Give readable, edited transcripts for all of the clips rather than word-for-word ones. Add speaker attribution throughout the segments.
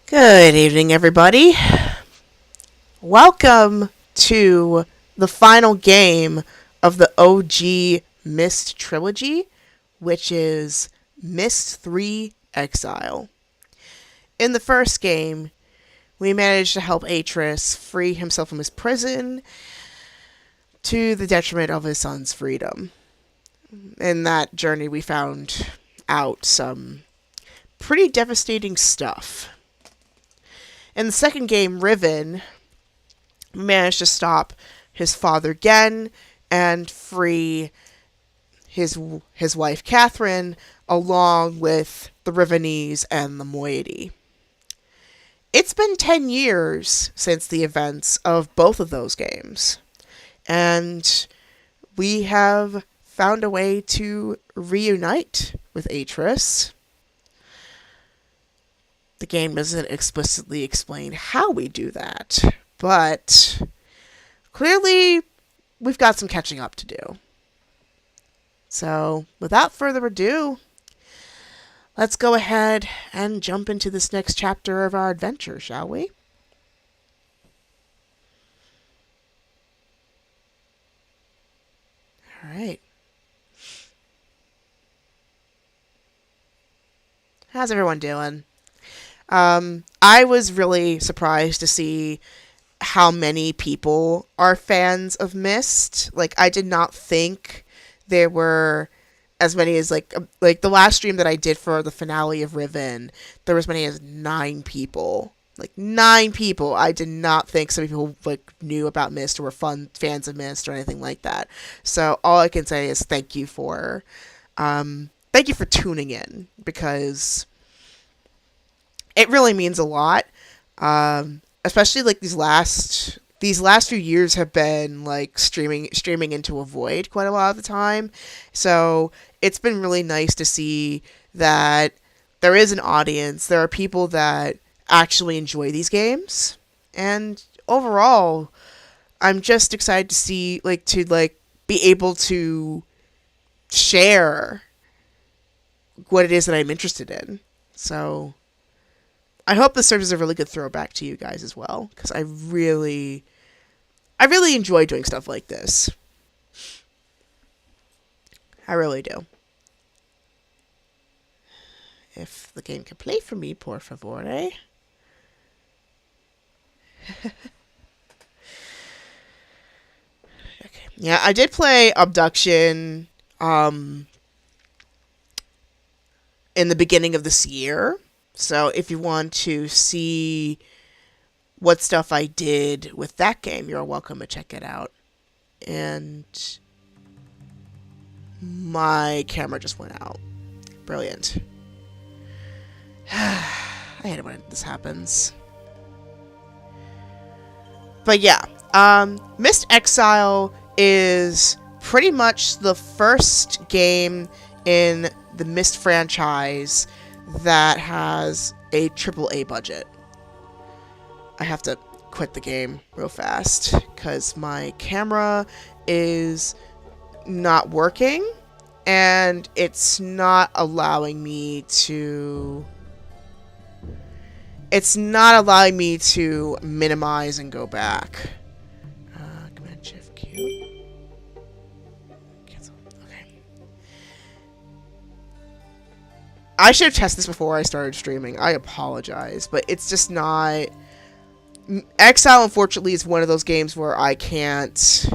Speaker 1: Good evening, everybody. Welcome to the final game of the OG Myst trilogy, which is Myst 3 Exile. In the first game, we managed to help Atreus free himself from his prison to the detriment of his son's freedom. In that journey, we found out some pretty devastating stuff. In the second game, Riven managed to stop his father Gen and free his wife Catherine, along with the Rivenese and the moiety. It's been 10 years since the events of both of those games, and we have found a way to reunite with Atreus. The game doesn't explicitly explain how we do that, but clearly we've got some catching up to do. So, without further ado, let's go ahead and jump into this next chapter of our adventure, shall we? All right. How's everyone doing? I was really surprised to see how many people are fans of Myst. Like, I did not think there were as many as, like the last stream that I did for the finale of Riven, there was as many as 9 people. Like, 9 people. I did not think so many people, like, knew about Myst or were fans of Myst or anything like that. So, all I can say is thank you for tuning in, because it really means a lot, especially like these last few years have been like streaming into a void quite a lot of the time. So it's been really nice to see that there is an audience. There are people that actually enjoy these games, and overall, I'm just excited to see be able to share what it is that I'm interested in. So I hope this serves as a really good throwback to you guys as well, because I really enjoy doing stuff like this. I really do. If the game can play for me, por favor, eh? Okay. Yeah, I did play Abduction in the beginning of this year. So if you want to see what stuff I did with that game, you're welcome to check it out. And my camera just went out. Brilliant. I hate it when this happens. But yeah, Myst Exile is pretty much the first game in the Myst franchise that has a AAA budget. I have to quit the game real fast because my camera is not working and it's not allowing me to minimize and go back. Command Shift Q. Cancel. Okay. I should have tested this before I started streaming. I apologize, but it's just not... Exile, unfortunately, is one of those games where I can't...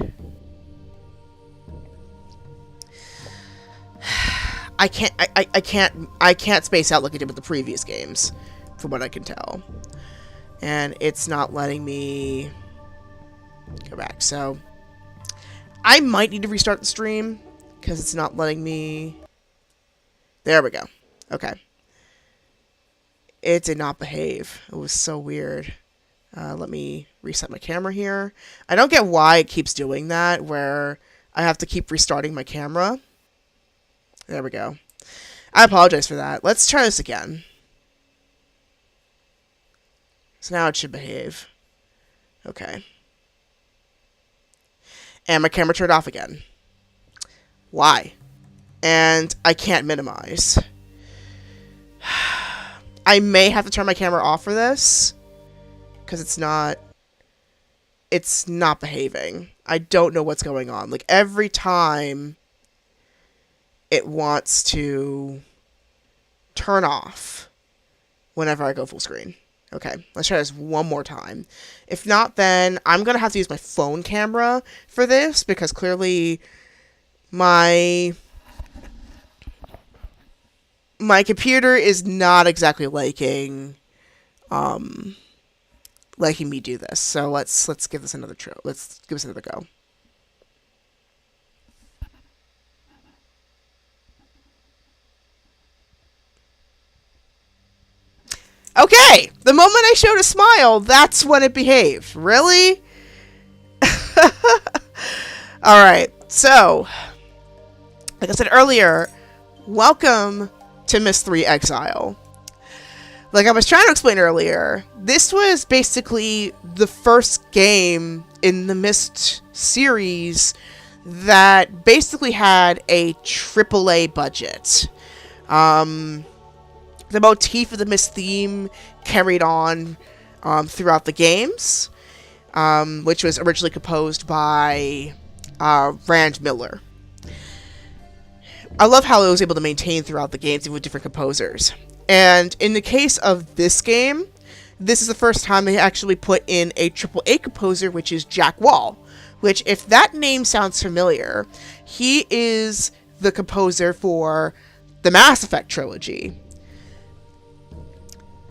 Speaker 1: I can't space out like I did with the previous games, from what I can tell. And it's not letting me go back. So, I might need to restart the stream, because it's not letting me... There we go. Okay. It did not behave. It was so weird. Let me reset my camera here. I don't get why it keeps doing that, where I have to keep restarting my camera. There we go. I apologize for that. Let's try this again. So now it should behave. Okay. And my camera turned off again. Why? And I can't minimize. I may have to turn my camera off for this, because it's not behaving. I don't know what's going on. Like, every time it wants to turn off whenever I go full screen. Okay, let's try this one more time. If not, then I'm going to have to use my phone camera for this, because clearly my computer is not exactly liking me do this. So let's give this another try. Let's give this another go. Okay, the moment I showed a smile, that's when it behaved. Really? Alright, so, like I said earlier, welcome to Myst 3 Exile. Like I was trying to explain earlier, this was basically the first game in the Myst series that basically had a AAA budget. The motif of the Myst theme carried on throughout the games, which was originally composed by Rand Miller. I love how it was able to maintain throughout the games, even with different composers. And in the case of this game, this is the first time they actually put in a AAA composer, which is Jack Wall, which, if that name sounds familiar, he is the composer for the Mass Effect trilogy.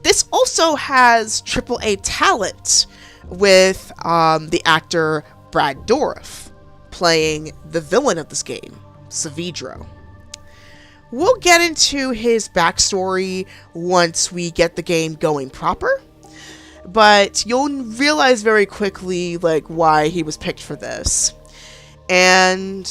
Speaker 1: This also has AAA talent with the actor Brad Dourif playing the villain of this game, Savidro. We'll get into his backstory once we get the game going proper, but you'll realize very quickly like why he was picked for this. And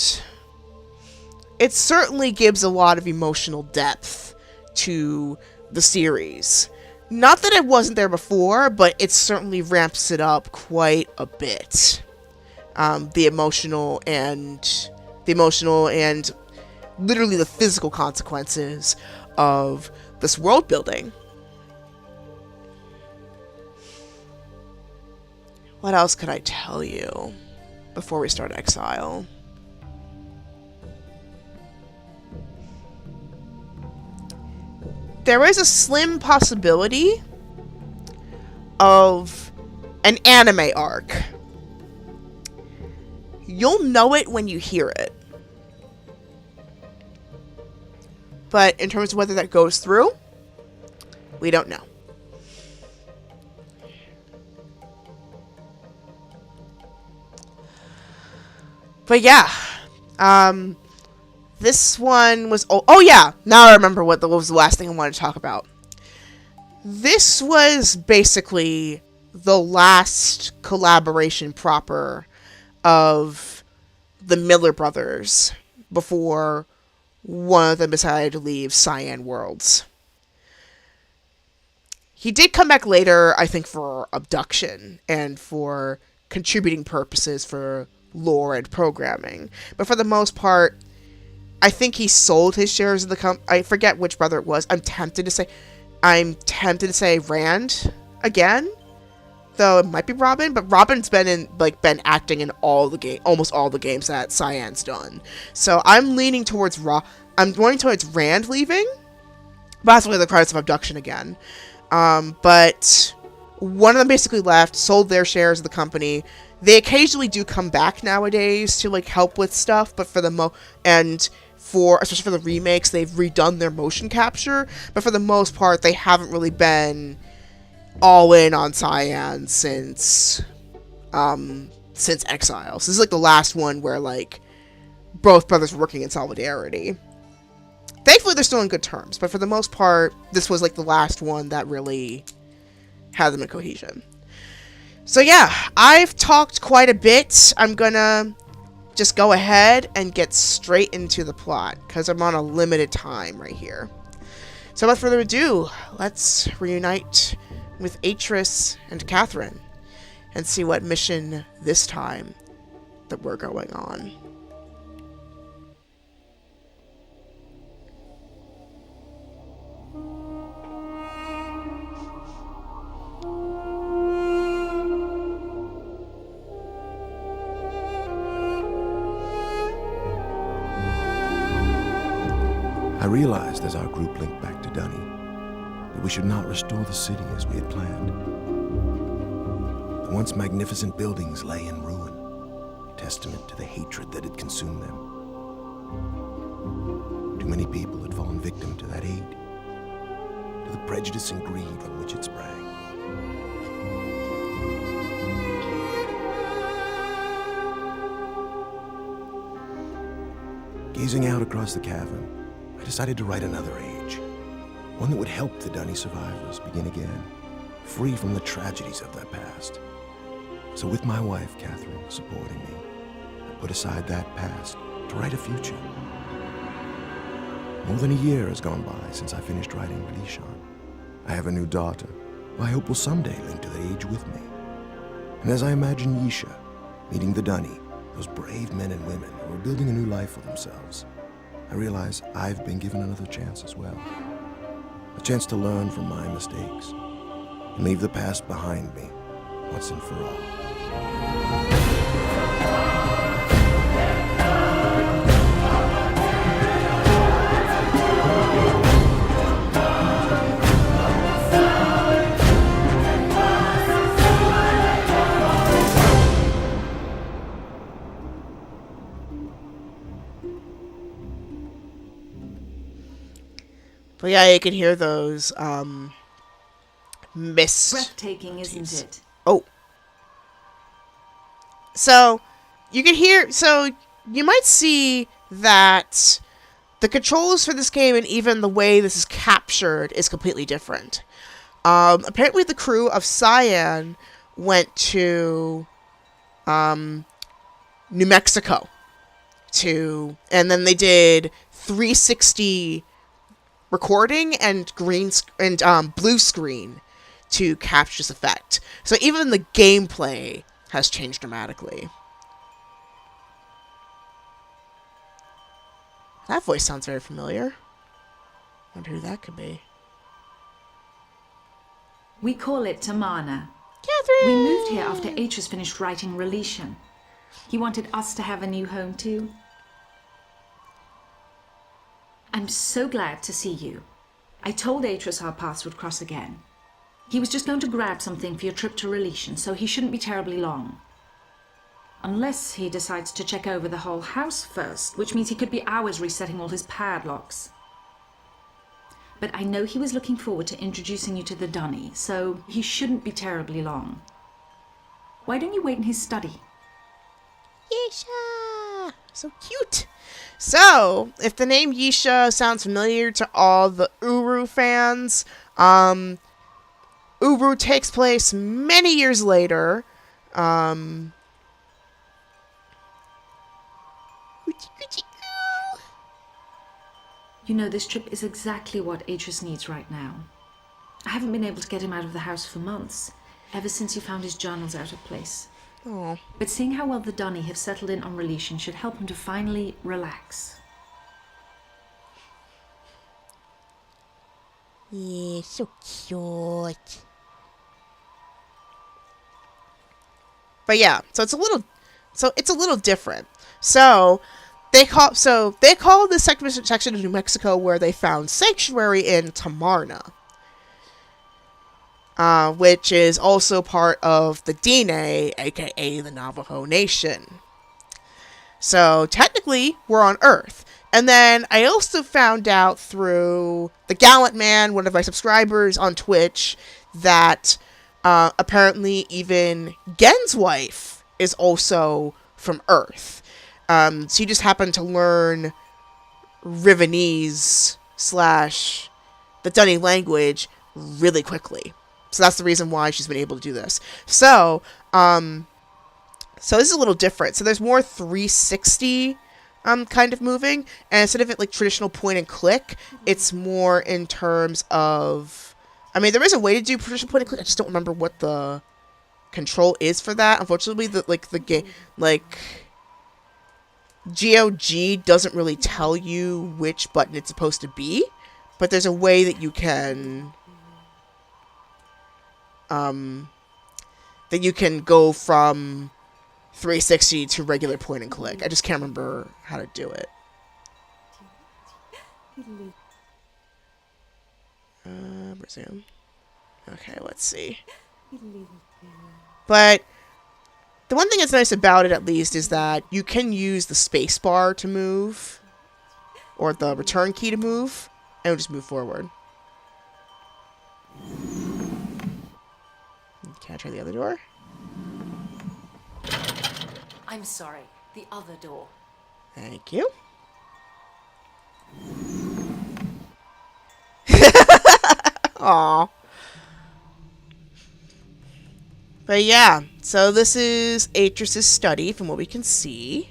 Speaker 1: it certainly gives a lot of emotional depth to the series. Not that it wasn't there before, but it certainly ramps it up quite a bit. The emotional and literally the physical consequences of this world building. What else could I tell you before we start Exile? There is a slim possibility of an anime arc. You'll know it when you hear it. But in terms of whether that goes through, we don't know. But yeah, this one was... Oh yeah, now I remember what was the last thing I wanted to talk about. This was basically the last collaboration proper of the Miller brothers before one of them decided to leave Cyan Worlds. He did come back later, I think, for abduction and for contributing purposes for lore and programming. But for the most part, I think he sold his shares of the company. I forget which brother it was. I'm tempted to say Rand again, though it might be Robin. But Robin's been acting in almost all the games that Cyan's done. So I'm leaning towards Rand leaving, possibly the credits of abduction again. But one of them basically left, sold their shares of the company. They occasionally do come back nowadays to like help with stuff, but for the especially for the remakes, they've redone their motion capture, but for the most part, they haven't really been all in on Cyan since Exile. So this is like the last one where like both brothers were working in solidarity. Thankfully, they're still in good terms, but for the most part, this was like the last one that really had them in cohesion. So yeah, I've talked quite a bit. I'm gonna just go ahead and get straight into the plot, because I'm on a limited time right here. So without further ado, let's reunite with Atreus and Catherine and see what mission this time that we're going on.
Speaker 2: I realized as our group linked back to Dunny that we should not restore the city as we had planned. The once magnificent buildings lay in ruin, testament to the hatred that had consumed them. Too many people had fallen victim to that hate, to the prejudice and greed from which it sprang. Gazing out across the cavern, I decided to write another age, one that would help the Dunny survivors begin again, free from the tragedies of their past. So with my wife, Catherine, supporting me, I put aside that past to write a future. More than a year has gone by since I finished writing Relishan. I have a new daughter, who I hope will someday link to that age with me. And as I imagine Yisha meeting the Dunny, those brave men and women who are building a new life for themselves, I realize I've been given another chance as well. A chance to learn from my mistakes and leave the past behind me once and for all.
Speaker 1: But yeah, you can hear those mist.
Speaker 3: Breathtaking, isn't it?
Speaker 1: Oh. So you can hear. So you might see that the controls for this game and even the way this is captured is completely different. Apparently, the crew of Cyan went to New Mexico and then they did 360 recording and blue screen to capture this effect. So even the gameplay has changed dramatically. That voice sounds very familiar. Wonder who that could be.
Speaker 3: We call it Tomahnah.
Speaker 1: Catherine!
Speaker 3: We moved here after Atreus finished writing Relishan. He wanted us to have a new home too. I'm so glad to see you. I told Atreus our paths would cross again. He was just going to grab something for your trip to Relishan, so he shouldn't be terribly long. Unless he decides to check over the whole house first, which means he could be hours resetting all his padlocks. But I know he was looking forward to introducing you to the Dunny, so he shouldn't be terribly long. Why don't you wait in his study?
Speaker 1: Yisha! So cute! So, if the name Yisha sounds familiar to all the Uru fans, Uru takes place many years later.
Speaker 3: You know, this trip is exactly what Atreus needs right now. I haven't been able to get him out of the house for months, ever since he found his journals out of place.
Speaker 1: Oh.
Speaker 3: But seeing how well the Dunny have settled in on Relishan should help him to finally relax.
Speaker 1: Yeah, so cute. But yeah, so it's a little different. So they call this section of New Mexico where they found sanctuary in Tomahnah, which is also part of the Dine, aka the Navajo Nation. So technically, we're on Earth. And then I also found out through the Gallant Man, one of my subscribers on Twitch, that apparently even Gen's wife is also from Earth. So you just happen to learn Rivenese / the Dunny language really quickly. So that's the reason why she's been able to do this. So this is a little different. So there's more 360 kind of moving, and instead of it like traditional point and click, it's more in terms of, I mean, there is a way to do traditional point and click. I just don't remember what the control is for that. Unfortunately, the game, like GOG doesn't really tell you which button it's supposed to be, but there's a way that you can go from 360 to regular point and click. I just can't remember how to do it. Resume. Okay, let's see. But the one thing that's nice about it, at least, is that you can use the space bar to move, or the return key to move, and it'll just move forward. Can I try the other door?
Speaker 4: I'm sorry, the other door.
Speaker 1: Thank you. Aww. But yeah, so this is Atreus' study from what we can see.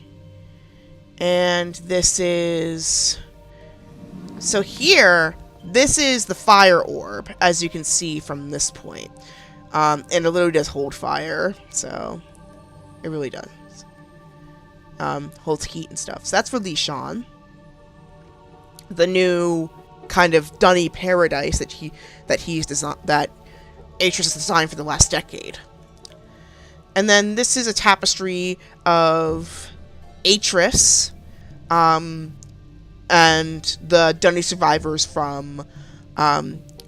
Speaker 1: And this is... So here, this is the fire orb, as you can see from this point. And it literally does hold fire, so it really does. Holds heat and stuff. So that's for Lishan. The new kind of dunny paradise that that Atreus has designed for the last decade. And then this is a tapestry of Atreus, and the dunny survivors from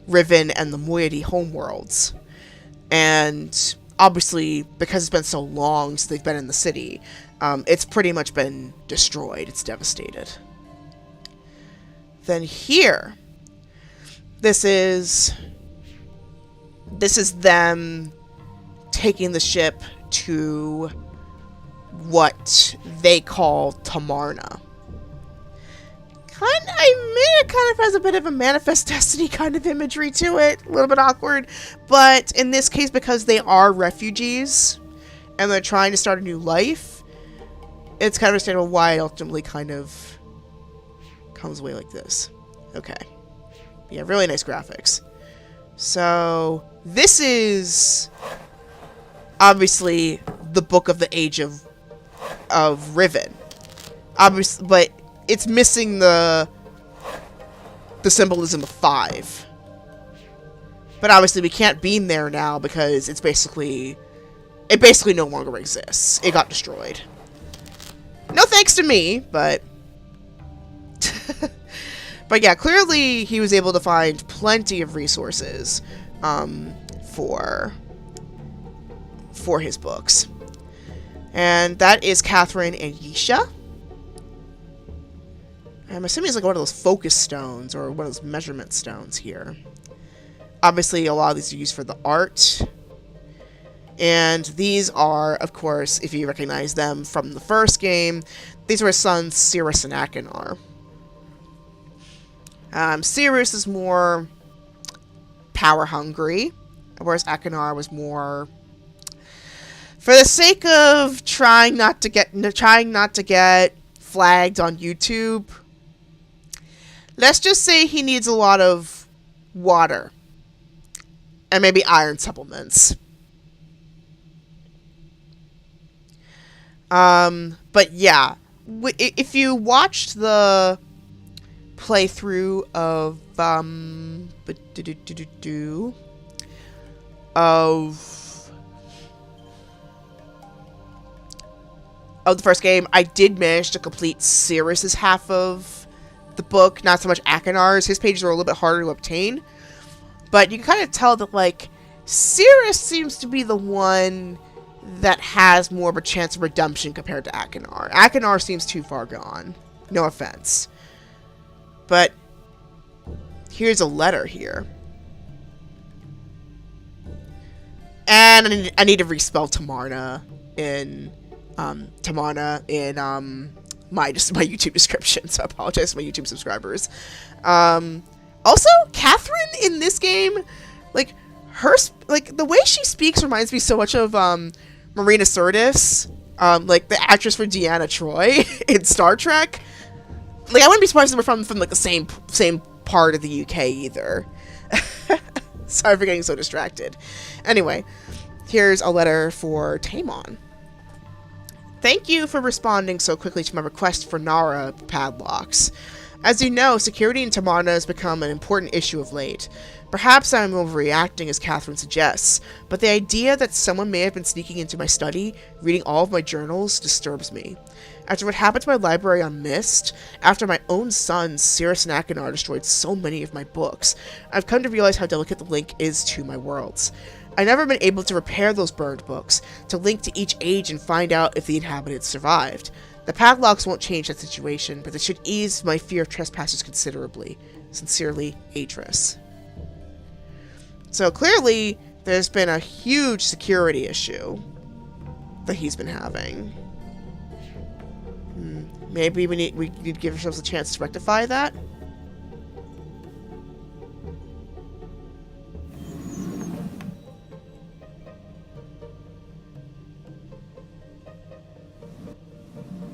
Speaker 1: Riven and the Moiety homeworlds. And obviously, because it's been so long since they've been in the city, it's pretty much been destroyed. It's devastated. Then here, this is them taking the ship to what they call Tomahnah. It kind of has a bit of a Manifest Destiny kind of imagery to it, a little bit awkward, but in this case, because they are refugees and they're trying to start a new life, it's kind of understandable why it ultimately kind of comes away like this. Okay. Yeah, really nice graphics. So, this is obviously the book of the age of Riven. Obviously, but it's missing the symbolism of 5. But obviously we can't beam there now because it basically no longer exists. It got destroyed. No thanks to me, but but yeah, clearly he was able to find plenty of resources for his books. And that is Catherine and Yisha. I'm assuming it's like one of those focus stones or one of those measurement stones here. Obviously, a lot of these are used for the art. And these are, of course, if you recognize them from the first game, these are his sons, Cirrus and Achenar. Cirrus is more power-hungry, whereas Achenar was more... For the sake of trying not to get flagged on YouTube, let's just say he needs a lot of water. And maybe iron supplements. But yeah, if you watched the playthrough of the first game, I did manage to complete Cirrus's half of the book, not so much Achenar's. His pages are a little bit harder to obtain, but you can kind of tell that, like, Cirrus seems to be the one that has more of a chance of redemption compared to Achenar. Achenar seems too far gone. No offense. But here's a letter here. And I need to respell Tomahnah in my YouTube description, so I apologize to my YouTube subscribers. Also, Catherine in this game, like, the way she speaks reminds me so much of Marina Sirtis, like the actress for Deanna Troi in Star Trek. Like, I wouldn't be surprised if we're from like the same part of the UK either. Sorry for getting so distracted. Anyway, here's a letter for Tomahnah. Thank you for responding so quickly to my request for Nara padlocks. As you know, security in Tomahnah has become an important issue of late. Perhaps I'm overreacting, as Catherine suggests, but the idea that someone may have been sneaking into my study, reading all of my journals, disturbs me. After what happened to my library on Myst, after my own son, Cirrus and Akinar, destroyed so many of my books, I've come to realize how delicate the link is to my worlds. I've never been able to repair those burned books, to link to each age and find out if the inhabitants survived. The padlocks won't change that situation, but they should ease my fear of trespassers considerably. Sincerely, Atreus. So clearly, there's been a huge security issue that he's been having. Maybe we need to give ourselves a chance to rectify that.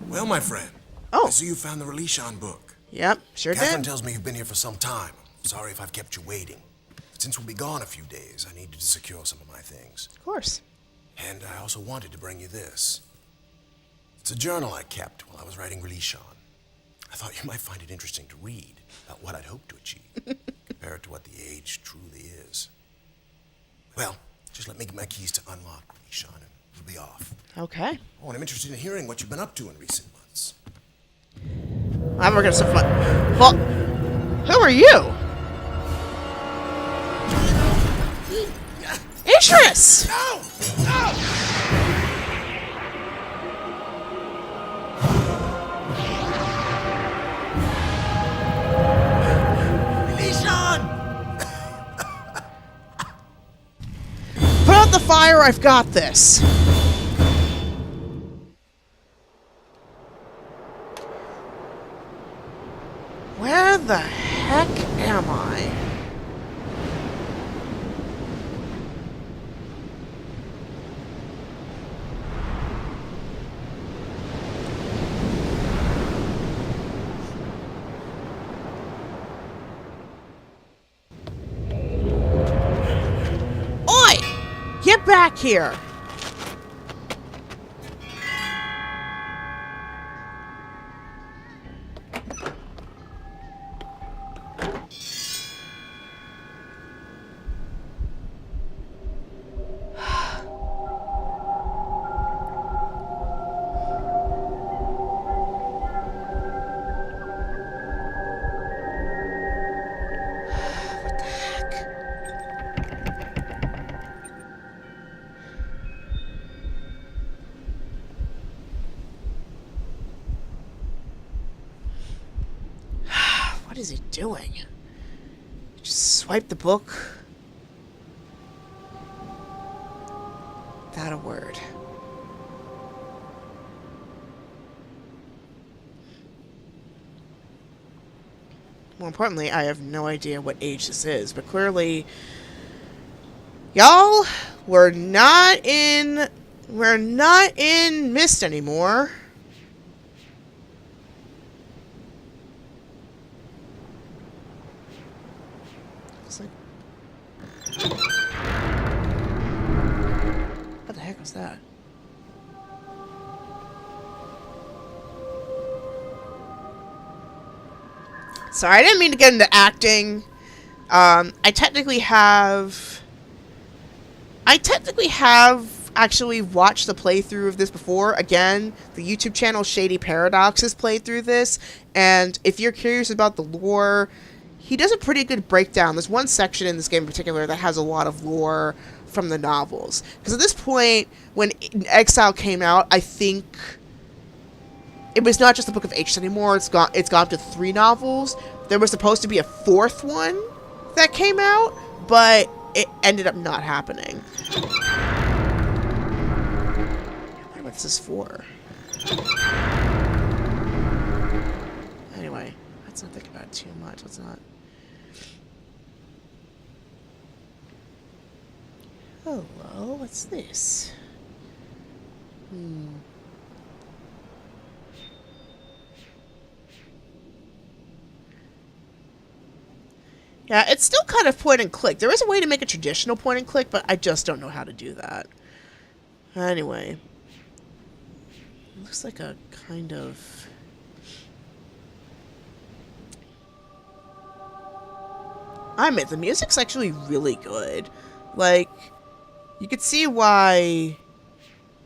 Speaker 2: Well, my friend.
Speaker 1: Oh.
Speaker 2: I see you found the Relishan book.
Speaker 1: Yep, sure
Speaker 2: Catherine
Speaker 1: did.
Speaker 2: tells me you've been here for some time. Sorry if I've kept you waiting. Since we'll be gone a few days, I needed to secure some of my things.
Speaker 1: Of course.
Speaker 2: And I also wanted to bring you this. It's a journal I kept while I was writing Relishan. I thought you might find it interesting to read about what I'd hoped to achieve, compare it to what the age truly is. Well, just let me get my keys to unlock Relishan and we'll be off.
Speaker 1: Okay.
Speaker 2: Oh, and I'm interested in hearing what you've been up to in recent months.
Speaker 1: I'm working on some fun. Well, who are you? Atreus!
Speaker 2: No! No! Relishan!
Speaker 1: Put out the fire, I've got this. Where the heck am I? Oi! Get back here! What is he doing? Just swipe the book. Without a word. More importantly, I have no idea what age this is, but clearly, y'all, we're not in Myst anymore. What the heck was that? Sorry, I didn't mean to get into acting. I technically have actually watched the playthrough of this before. Again, the YouTube channel Shady Paradoxes played through this, and if you're curious about the lore, he does a pretty good breakdown. There's one section in this game in particular that has a lot of lore from the novels. Because at this point, when Exile came out, I think it was not just the Book of Ages anymore. It's gone to 3 novels. There was supposed to be a 4th one that came out, but it ended up not happening. What's this for? Anyway, let's not think about it too much. Let's not. Hello, what's this? Yeah, it's still kind of point and click. There is a way to make a traditional point and click, but I just don't know how to do that. Anyway. Looks like a kind of I admit, the music's actually really good. Like, you could see why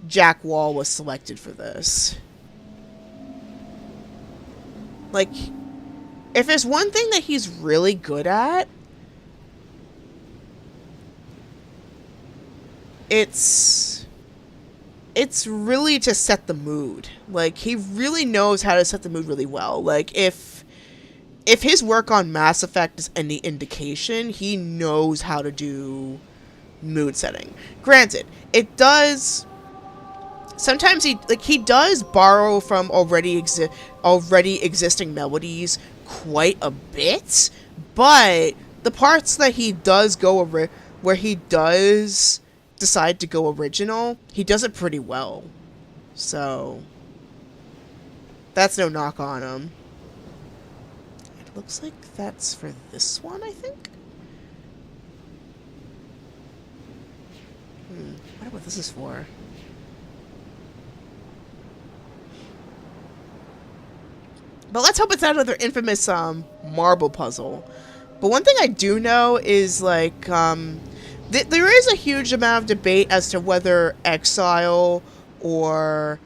Speaker 1: Jack Wall was selected for this. Like, if there's one thing that he's really good at, it's really to set the mood. Like, he really knows how to set the mood really well. Like, if his work on Mass Effect is any indication, he knows how to do mood setting. Granted, it does... Sometimes he does borrow from already existing melodies quite a bit, but the parts that he does where he does decide to go original, he does it pretty well. So that's no knock on him. It looks like that's for this one, I think. I wonder what this is for. But let's hope it's not another infamous marble puzzle. But one thing I do know is, like, there is a huge amount of debate as to whether Exile or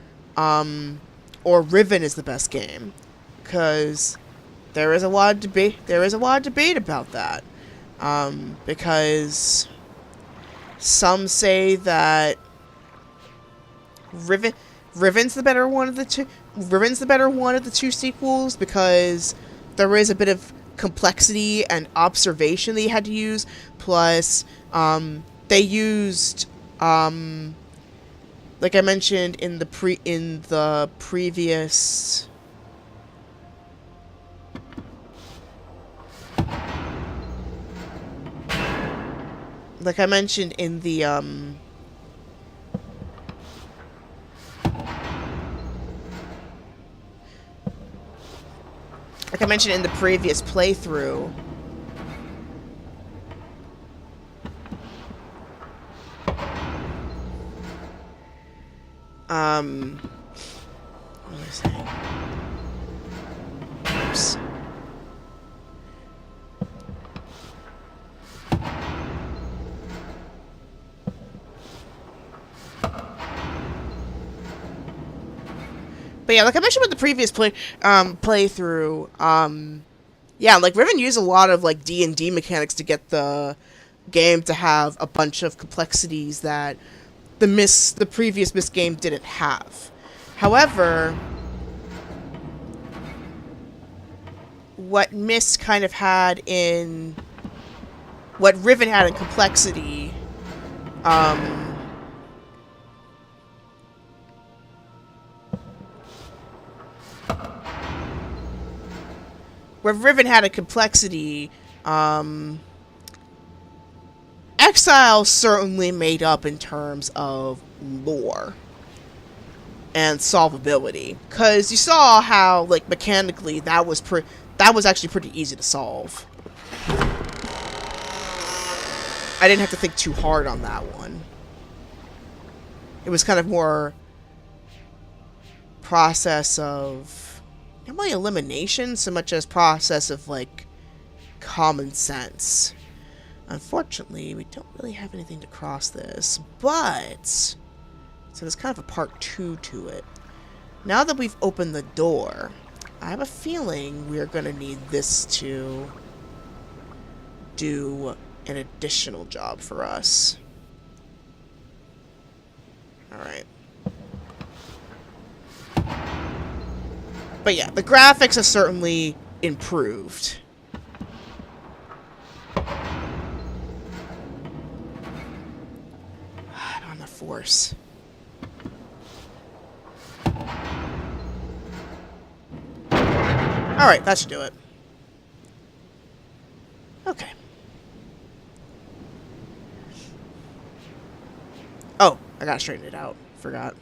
Speaker 1: Riven is the best game, because there is a lot of debate. There is a lot of debate about that, because some say that Riven's the better one of the two. Riven's the better one of the two sequels because there is a bit of complexity and observation they had to use. Plus, they used, like I mentioned in the previous. Like I mentioned in the previous playthrough, what was I saying? Oops. But yeah, like I mentioned with the previous playthrough, yeah, like Riven used a lot of like D&D mechanics to get the game to have a bunch of complexities that the previous Myst game didn't have. However, what Myst kind of had in what Riven had in complexity, where Riven had a complexity, Exile certainly made up in terms of lore and solvability. Because you saw how, like, mechanically, that was actually pretty easy to solve. I didn't have to think too hard on that one. It was kind of more process of not really elimination so much as process of, like, common sense. Unfortunately, we don't really have anything to cross this, but so there's kind of a part 2 to it. Now that we've opened the door, I have a feeling we're going to need this to do an additional job for us. Alright. But yeah, the graphics have certainly improved. On the Force. Alright, that should do it. Okay. Oh, I gotta straighten it out. Forgot.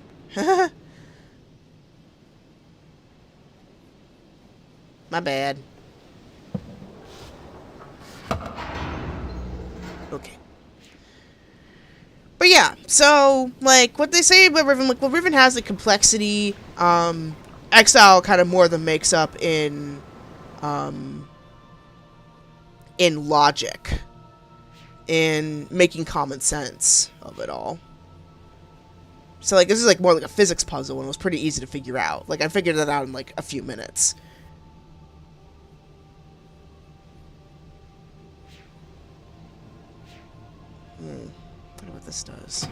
Speaker 1: My bad. Okay. But yeah, so, like, what they say about Riven, like, well, Riven has the complexity, Exile kind of more than makes up in in logic, in making common sense of it all. So, like, this is, like, more like a physics puzzle, and it was pretty easy to figure out. Like, I figured that out in, like, a few minutes. I wonder what this does.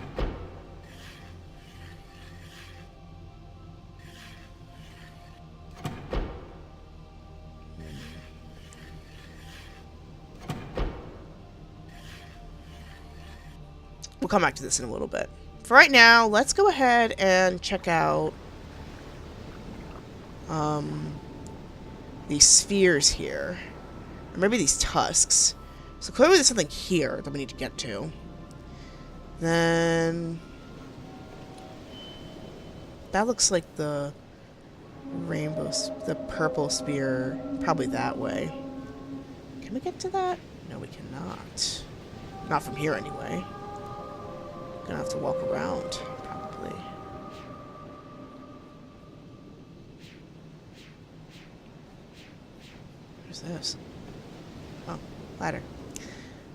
Speaker 1: We'll come back to this in a little bit. For right now, let's go ahead and check out these spheres here. Or maybe these tusks. So clearly there's something here that we need to get to. Then that looks like the rainbow, the purple spear, probably that way. Can we get to that? No, we cannot. Not from here anyway. Gonna have to walk around, probably. Where's this? Oh, ladder.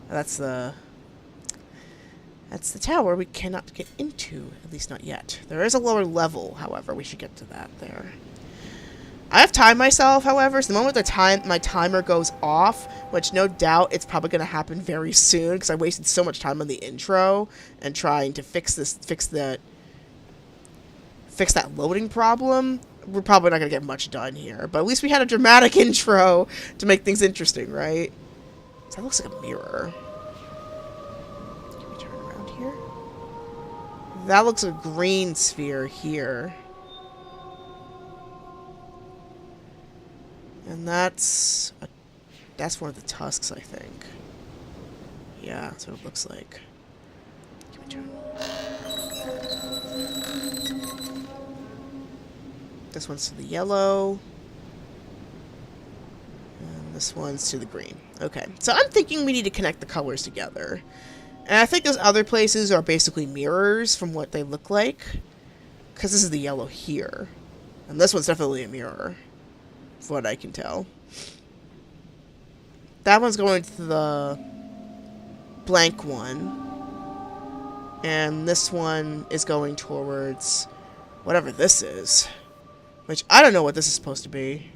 Speaker 1: That's the tower we cannot get into, at least not yet. There is a lower level, however. We should get to that there. I have timed myself, however, so the moment my timer goes off, which no doubt it's probably going to happen very soon, because I wasted so much time on the intro and trying to fix that loading problem. We're probably not going to get much done here, but at least we had a dramatic intro to make things interesting, right? So that looks like a mirror. Can we turn around here? That looks like a green sphere here. And that's one of the tusks, I think. Yeah, that's what it looks like. Can we turn? This one's to the yellow. And this one's to the green. Okay, so I'm thinking we need to connect the colors together. And I think those other places are basically mirrors from what they look like. Because this is the yellow here. And this one's definitely a mirror. From what I can tell. That one's going to the blank one. And this one is going towards whatever this is. Which, I don't know what this is supposed to be.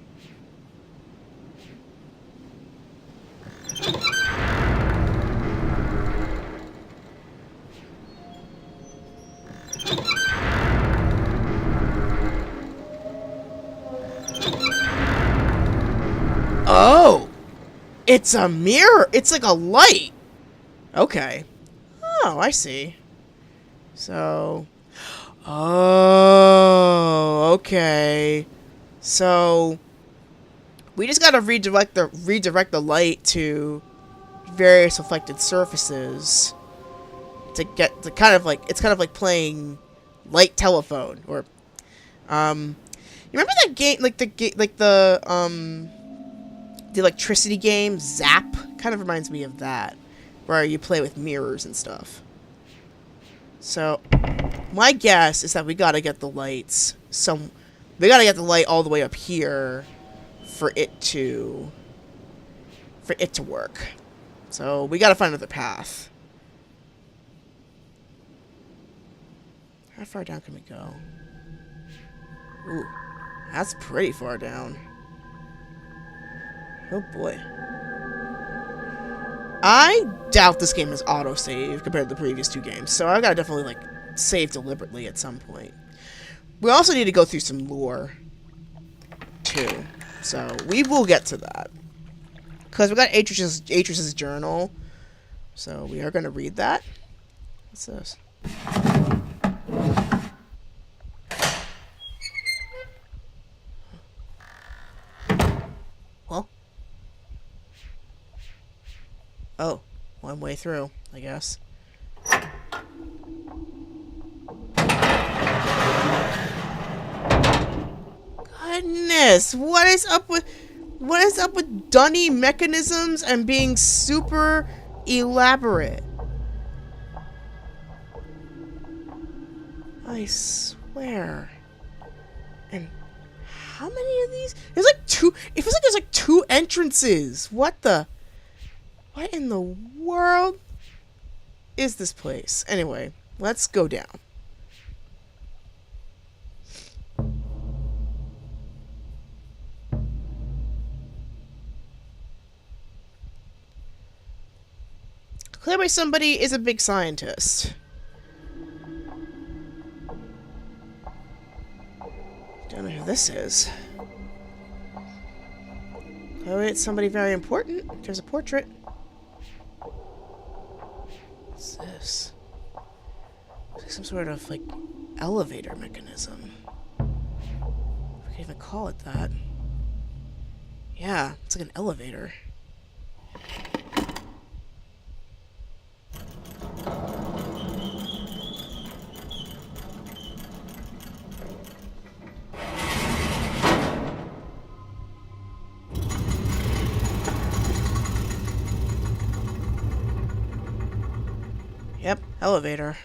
Speaker 1: Oh! It's a mirror! It's like a light! Okay. Oh, I see. So... Oh, okay. So... we just gotta redirect the light to various reflected surfaces to get to kind of like playing light telephone or you remember that game the electricity game Zap? Kind of reminds me of that, where you play with mirrors and stuff. So my guess is that we gotta get the lights we gotta get the light all the way up here for it to work. So we gotta find another path. How far down can we go? Ooh, that's pretty far down. Oh boy. I doubt this game is autosave compared to the previous two games, so I gotta definitely like save deliberately at some point. We also need to go through some lore too. So, we will get to that. Because we got Atreus' journal. So, we are going to read that. What's this? Well. Oh. One way through, I guess. Goodness, what is up with dunny mechanisms and being super elaborate? I swear. And how many of these? There's like two. It feels like there's like two entrances. What the? What in the world is this place? Anyway, let's go down. Clearly somebody is a big scientist. Don't know who this is. Oh, it's somebody very important. There's a portrait. What's this? It's like some sort of, like, elevator mechanism. I can't even call it that. Yeah, it's like an elevator. Yep, elevator.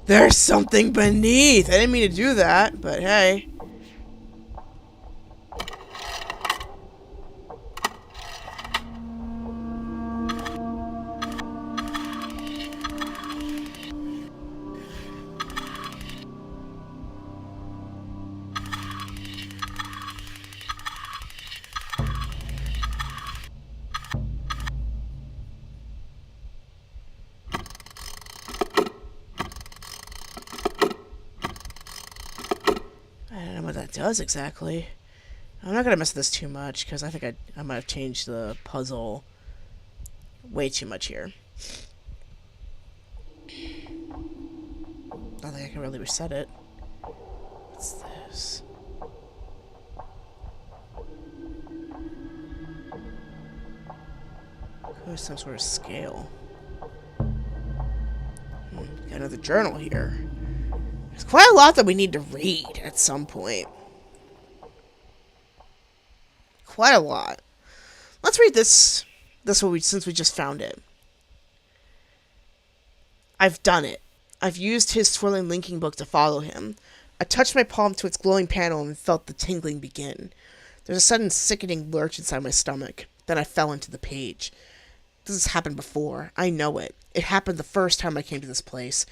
Speaker 1: There's something beneath! I didn't mean to do that, but hey. I don't know what that does exactly. I'm not gonna mess with this too much, because I think I might have changed the puzzle way too much here. I don't think I can really reset it. What's this? There's some sort of scale. Got another journal here. There's quite a lot that we need to read at some point. Quite a lot. Let's read this. Since we just found it. I've done it. I've used his swirling linking book to follow him. I touched my palm to its glowing panel and felt the tingling begin. There's a sudden sickening lurch inside my stomach. Then I fell into the page. This has happened before. I know it. It happened the first time I came to this place.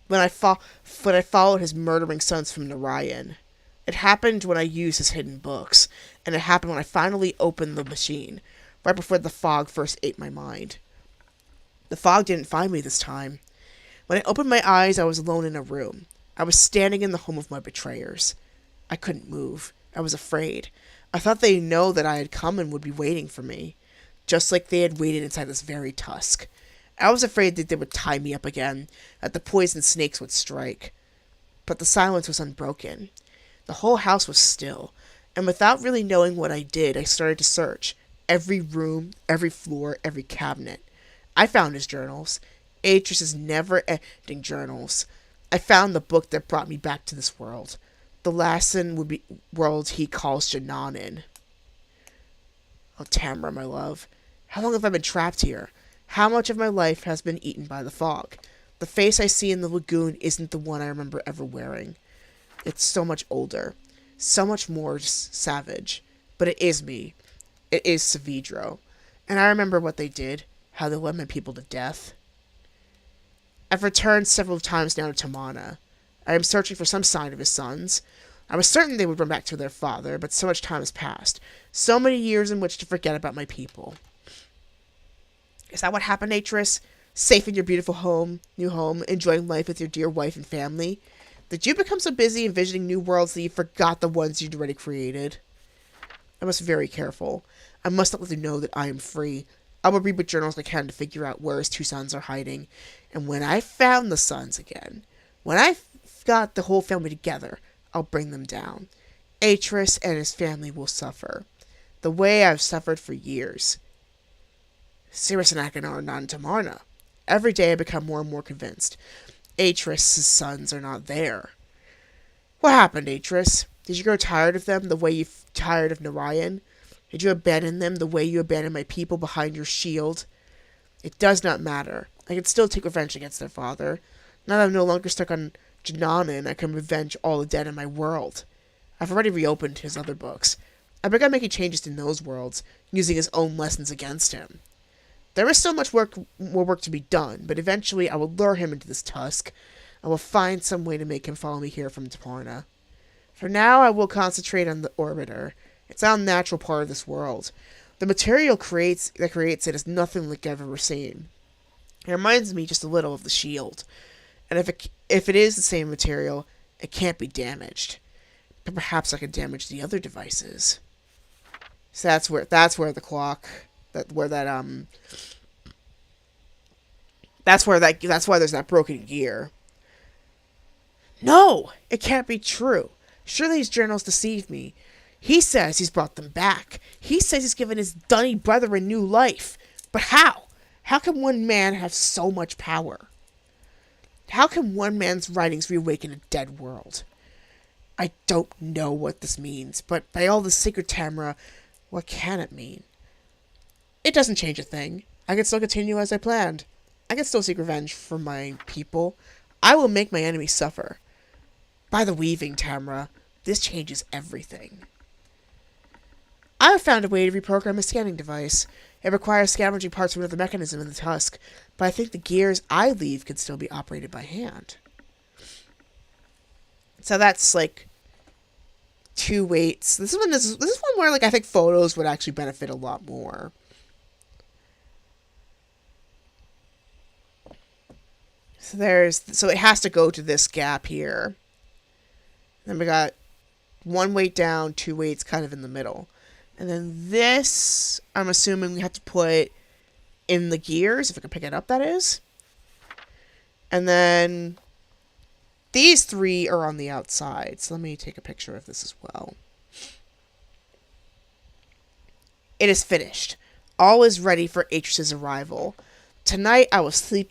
Speaker 1: When I followed his murdering sons from Narayan. It happened when I used his hidden books. And it happened when I finally opened the machine. Right before the fog first ate my mind. The fog didn't find me this time. When I opened my eyes, I was alone in a room. I was standing in the home of my betrayers. I couldn't move. I was afraid. I thought they'd know that I had come and would be waiting for me. Just like they had waited inside this very tusk. I was afraid that they would tie me up again, that the poison snakes would strike. But the silence was unbroken. The whole house was still, and without really knowing what I did, I started to search. Every room, every floor, every cabinet. I found his journals. Atreus' never-ending journals. I found the book that brought me back to this world. The last would be world he calls Janan in. Oh, Tamara, my love. How long have I been trapped here? How much of my life has been eaten by the fog? The face I see in the lagoon isn't the one I remember ever wearing. It's so much older. So much more savage. But it is me. It is Savidro. And I remember what they did. How they led my people to death. I've returned several times now to Tomahnah. I am searching for some sign of his sons. I was certain they would run back to their father, but so much time has passed. So many years in which to forget about my people. Is that what happened, Atreus? Safe in your beautiful new home, enjoying life with your dear wife and family? Did you become so busy envisioning new worlds that you forgot the ones you'd already created? I must be very careful. I must not let them know that I am free. I will read what journals I can to figure out where his two sons are hiding. And when I found the sons again, when I've got the whole family together, I'll bring them down. Atreus and his family will suffer. The way I've suffered for years. Sirius and Achenar are not in Tomahnah. Every day I become more and more convinced. Atreus' sons are not there. What happened, Atreus? Did you grow tired of them the way you tired of Narayan? Did you abandon them the way you abandoned my people behind your shield? It does not matter. I can still take revenge against their father. Now that I'm no longer stuck on Jananan, I can revenge all the dead in my world. I've already reopened his other books. I began making changes in those worlds, using his own lessons against him. There is still more work to be done, but eventually I will lure him into this tusk. I will find some way to make him follow me here from Tomahnah. For now, I will concentrate on the Orbiter. It's an unnatural part of this world. The material that creates it is nothing like I've ever seen. It reminds me just a little of the shield. And if it is the same material, it can't be damaged. But perhaps I could damage the other devices. So that's where the clock, that's why there's that broken gear. No, it can't be true. Surely these journals deceive me. He says he's brought them back. He says he's given his dunny brethren new life. But how? How can one man have so much power? How can one man's writings reawaken a dead world? I don't know what this means, but by all the sacred Tamara, what can it mean? It doesn't change a thing. I can still continue as I planned. I can still seek revenge for my people. I will make my enemies suffer. By the weaving, Tamara, this changes everything. I have found a way to reprogram a scanning device. It requires scavenging parts from another mechanism in the tusk, but I think the gears I leave can still be operated by hand. So that's like 2 weights. This is one where like I think photos would actually benefit a lot more. So it has to go to this gap here. Then we got 1 weight down, 2 weights kind of in the middle. And then this, I'm assuming we have to put in the gears, if I can pick it up, that is. And then these 3 are on the outside. So let me take a picture of this as well. It is finished. All is ready for Atreus' arrival. Tonight I will sleep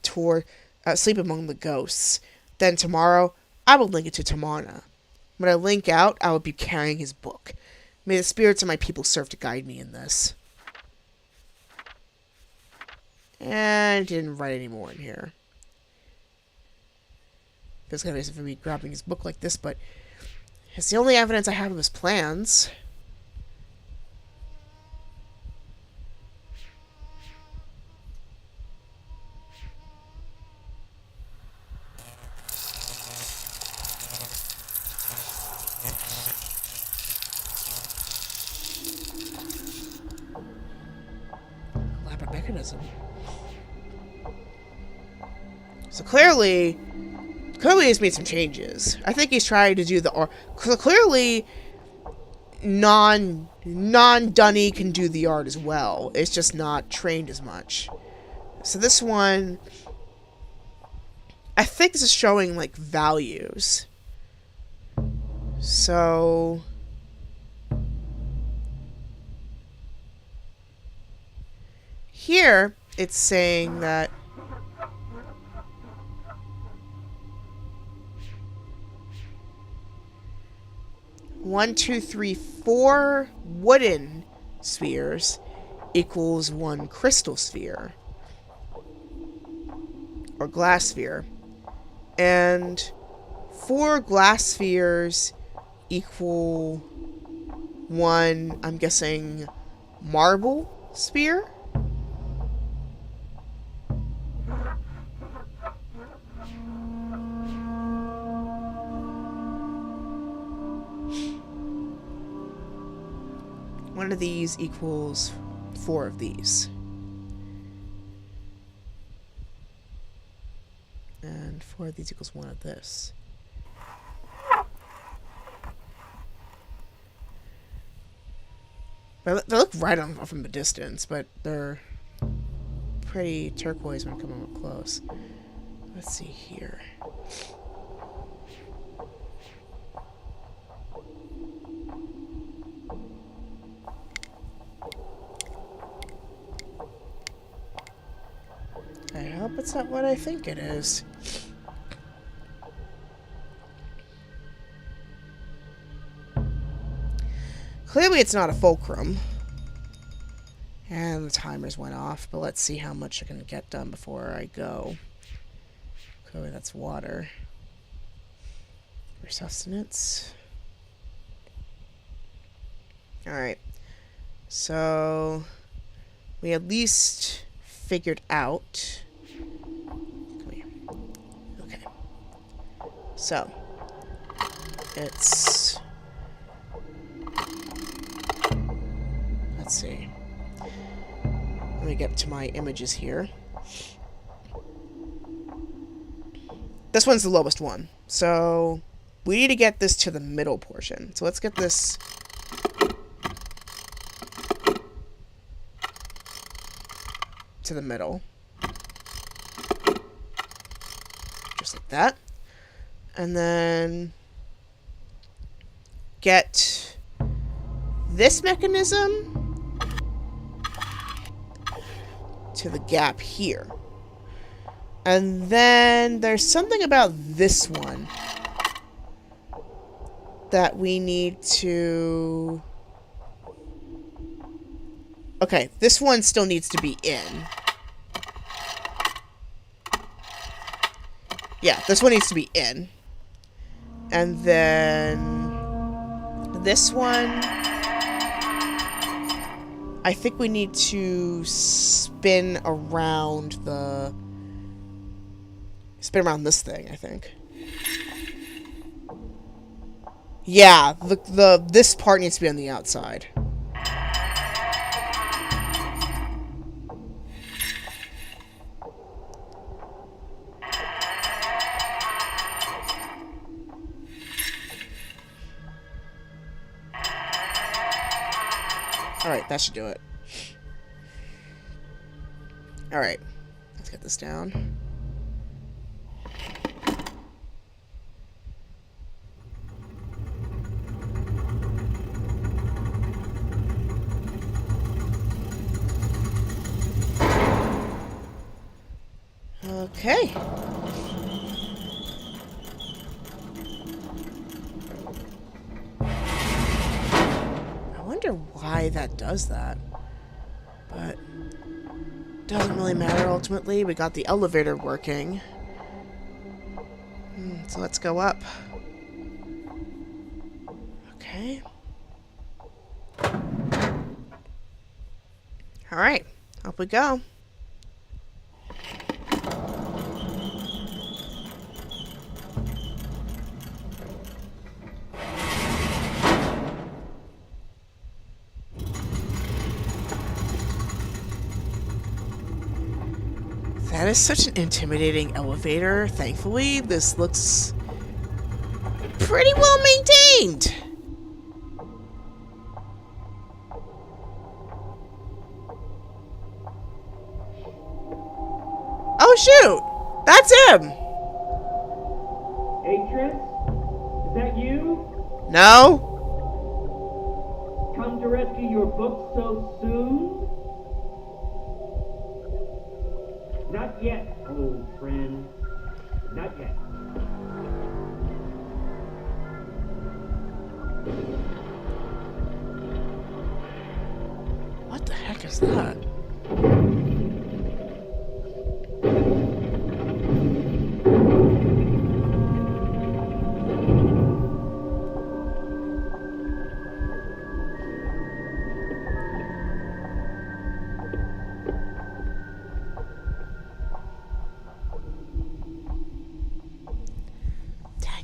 Speaker 1: among the ghosts. Then tomorrow I will link it to Tomahnah. When I link out, I will be carrying his book. May the spirits of my people serve to guide me in this. And didn't write any more in here. Feels kind of nice for me grabbing his book like this, but it's the only evidence I have of his plans. Mechanism. So clearly he's made some changes. I think he's trying to do clearly non-dunny can do the art as well. It's just not trained as much. So this one, I think this is showing like values. So here, it's saying that one, two, three, 4 wooden spheres equals 1 crystal sphere or glass sphere, and 4 glass spheres equal 1, I'm guessing, marble sphere. One of these equals 4 of these. And 4 of these equals 1 of this. They look right on from the distance, but they're pretty turquoise when coming up close. Let's see here. I hope it's not what I think it is. Clearly it's not a fulcrum. And the timers went off, but let's see how much I can get done before I go. Clearly that's water. For sustenance. Alright. So we at least figured out. Come here. Okay. So it's, let's see. Let me get to my images here. This one's the lowest one. So we need to get this to the middle portion. So let's get this to the middle. Just like that. And then get this mechanism to the gap here. And then there's something about this one that we need to... Okay, this one still needs to be in. Yeah, this one needs to be in. And then this one, I think we need to spin around this thing, I think. Yeah, this part needs to be on the outside. Alright, that should do it. Alright, let's get this down. Okay. I wonder why that does that. But doesn't really matter ultimately. We got the elevator working. So let's go up. Okay. Alright, up we go. That is such an intimidating elevator. Thankfully, this looks pretty well maintained. Oh shoot! That's him!
Speaker 5: Atreus? Is that you?
Speaker 1: No?
Speaker 5: Come to rescue your book so soon? Not yet, old friend. Not yet.
Speaker 1: What the heck is that?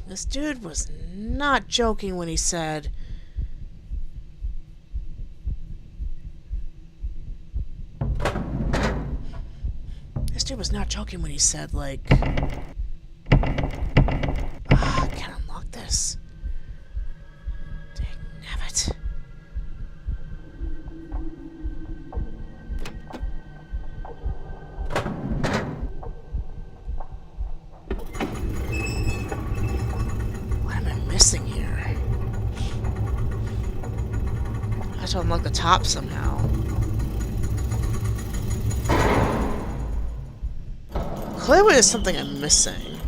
Speaker 1: This dude was not joking when he said... This dude was not joking when he said, like... I can't unlock this. Dangnabbit. Missing here. I have to unlock the top somehow. Clearly there's something I'm missing.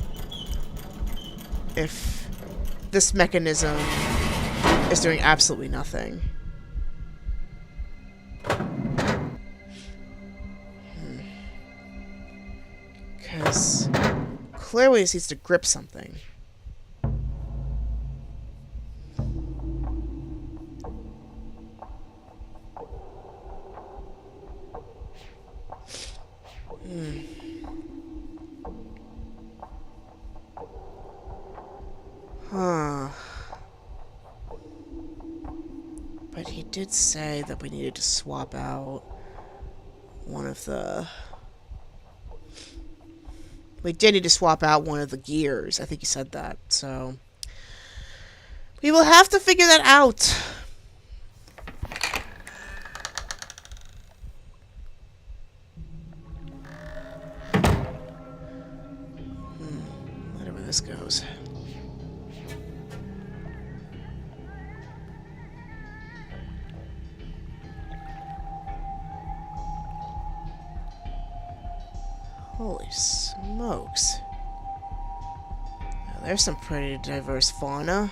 Speaker 1: If this mechanism is doing absolutely nothing. Because clearly this needs to grip something. Huh. But he did say that we needed to swap out one of the... We did need to swap out one of the gears. I think he said that. So we will have to figure that out. Wonder where this goes. Holy smokes. Now, there's some pretty diverse fauna.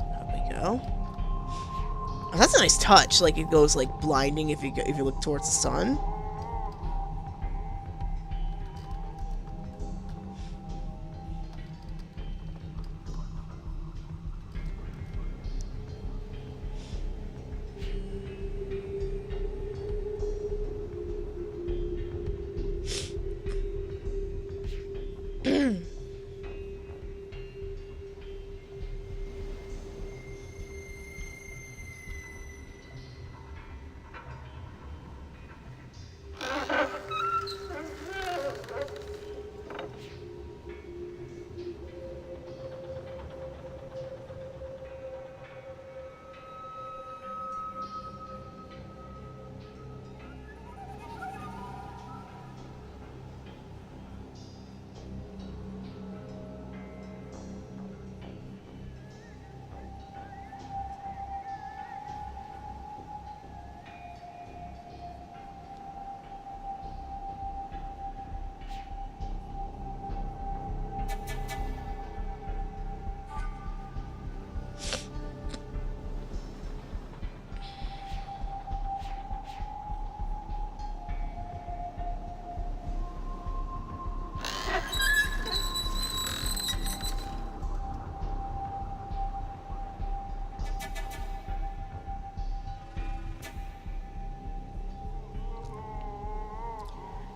Speaker 1: There we go. Oh, that's a nice touch. Like, it goes, like, blinding if you look towards the sun.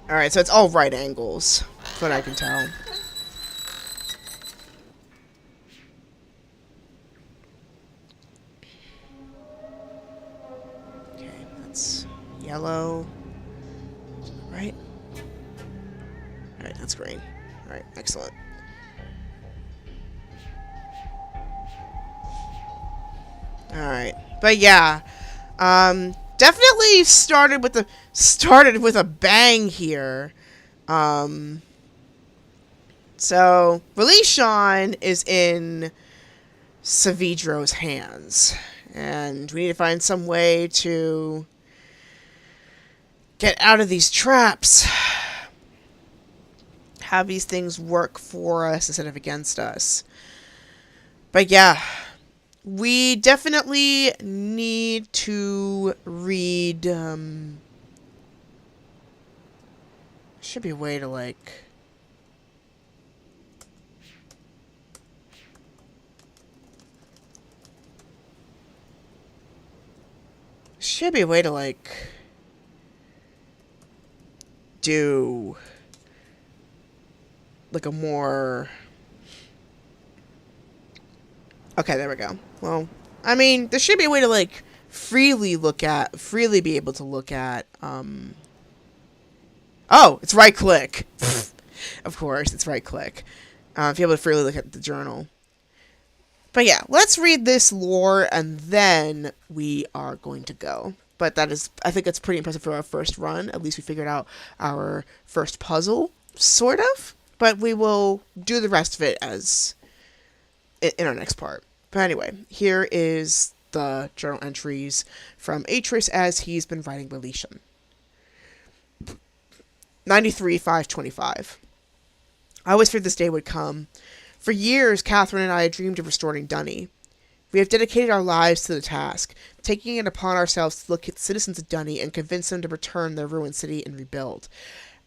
Speaker 1: Alright, so it's all right angles, from what I can tell. Okay, that's yellow. Right? Alright, that's green. Alright, excellent. Alright, but yeah, definitely started with a bang here. So Relishon is in Savidro's hands, and we need to find some way to get out of these traps. Have these things work for us instead of against us. But yeah, we definitely need to read, should be a way to, like, do, like, a more... Okay, there we go. Well, I mean, there should be a way to, like, freely be able to look at, oh, it's right click. Of course, it's right click. If you're able to freely look at the journal. But yeah, let's read this lore and then we are going to go. But I think that's pretty impressive for our first run. At least we figured out our first puzzle, sort of. But we will do the rest of it as in our next part. But anyway, here is the journal entries from Atreus as he's been writing Relishon. 93-525. I always feared this day would come. For years, Catherine and I had dreamed of restoring Dunny. We have dedicated our lives to the task, taking it upon ourselves to look at the citizens of Dunny and convince them to return their ruined city and rebuild.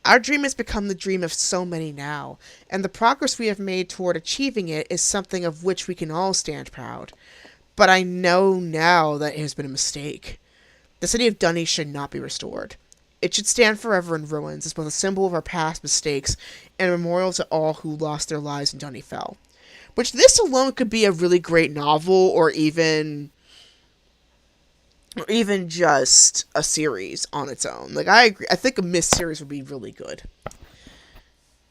Speaker 1: Our dream has become the dream of so many now, and the progress we have made toward achieving it is something of which we can all stand proud. but I know now that it has been a mistake. The city of Dunny should not be restored. It should stand forever in ruins as both a symbol of our past mistakes and a memorial to all who lost their lives in Dunnyfell. Which this alone could be a really great novel, or even just a series on its own. Like, I agree. I think a Myst series would be really good.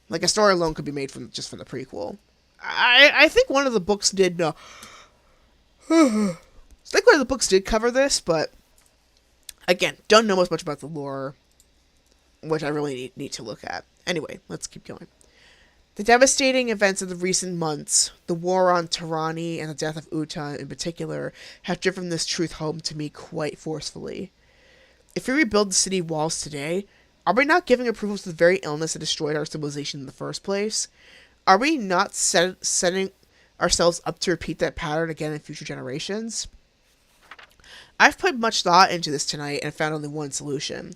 Speaker 1: Like, a story alone could be made from the prequel. I think one of the books did. I think one of the books did cover this, but again, don't know as much about the lore, which I really need to look at. Anyway, let's keep going. The devastating events of the recent months, the war on Tomahnah and the death of Uta in particular, have driven this truth home to me quite forcefully. If we rebuild the city walls today, are we not giving approval to the very illness that destroyed our civilization in the first place? Are we not setting ourselves up to repeat that pattern again in future generations? I've put much thought into this tonight and found only one solution.